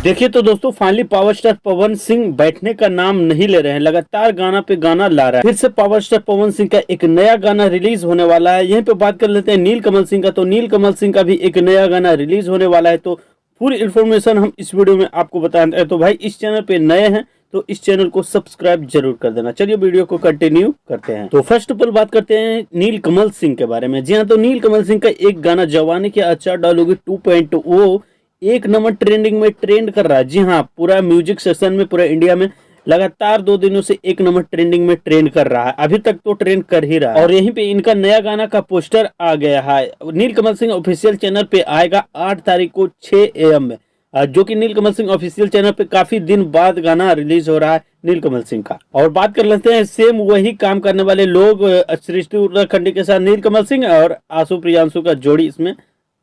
देखिए तो दोस्तों finally power star Pawan Singh बैठने का नाम नहीं ले रहे हैं, लगातार गाना पे गाना ला रहा है। फिर से पावर स्टार पवन सिंह का एक नया गाना रिलीज होने वाला है। यहीं पे बात कर लेते हैं नील कमल सिंह का। तो नील कमल सिंह का भी एक नया गाना रिलीज होने वाला है। तो पूरी इन्फॉर्मेशन हम इस वीडियो में आपको बताएंगे। तो भाई इस चैनल पे नए हैं तो इस चैनल को सब्सक्राइब जरूर कर देना। चलिए वीडियो को कंटिन्यू करते हैं। तो फर्स्ट ऑफ ऑल बात करते हैं नील कमल सिंह के बारे में। जी हाँ, तो नील कमल सिंह का एक गाना जवानी के अचार डालोगे 2.0 वो एक नंबर ट्रेंडिंग में ट्रेंड कर रहा है। जी हाँ, पूरा म्यूजिक सेशन में पूरा इंडिया में लगातार 2 दिनों से एक नंबर ट्रेंडिंग में ट्रेंड कर रहा है। अभी तक तो ट्रेंड कर ही रहा है। और यहीं पे इनका नया गाना का पोस्टर आ गया है। नील कमल सिंह ऑफिशियल चैनल पे आएगा 8 तारीख को 6 AM में, जो कि नील कमल सिंह ऑफिशियल चैनल पे काफी दिन बाद गाना रिलीज हो रहा है नील कमल सिंह का। और बात कर लेते हैं सेम वही काम करने वाले लोग सृष्टि उत्तराखंडी के साथ नील कमल सिंह और आशु प्रियांशु का जोड़ी इसमें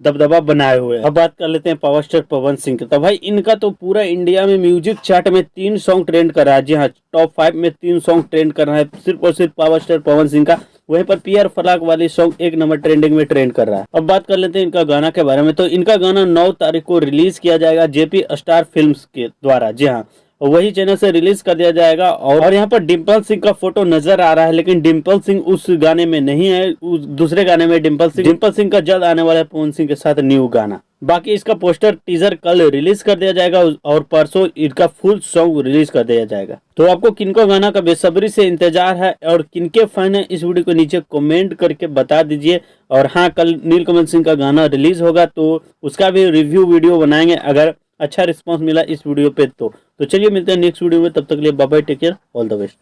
दबदबा बनाए हुए हैं। अब बात कर लेते हैं पावर स्टार पवन सिंह की। तो भाई इनका तो पूरा इंडिया में म्यूजिक चार्ट में 3 सॉन्ग ट्रेंड कर रहा है। जी हाँ, टॉप 5 में 3 सॉन्ग ट्रेंड कर रहा है सिर्फ और सिर्फ पावर स्टार पवन सिंह का। वहीं पर पीआर फलाक वाली सॉन्ग एक नंबर ट्रेंडिंग में ट्रेंड कर रहा है। अब बात कर लेते हैं इनका गाना के बारे में। तो इनका गाना 9 तारीख को रिलीज किया जाएगा जेपी स्टार फिल्म्स के द्वारा। जी हाँ, वही चैनल से रिलीज कर दिया जाएगा। और यहाँ पर डिम्पल सिंह का फोटो नजर आ रहा है, लेकिन डिम्पल सिंह उस गाने में नहीं है। उस दूसरे गाने में डिम्पल सिंह का जल्द आने वाला है पवन सिंह के साथ न्यू गाना। बाकी इसका पोस्टर टीजर कल रिलीज कर दिया जाएगा और परसों इसका फुल सॉन्ग रिलीज कर दिया जाएगा। तो आपको किनको गाना का बेसब्री से इंतजार है और किनके फैन है, इस वीडियो को नीचे कमेंट करके बता दीजिए। और हाँ, कल नील कमल सिंह का गाना रिलीज होगा तो उसका भी रिव्यू वीडियो बनाएंगे अगर अच्छा रिस्पांस मिला इस वीडियो पे। तो चलिए मिलते हैं नेक्स्ट वीडियो में, तब तक के लिए bye bye, take care, all the best.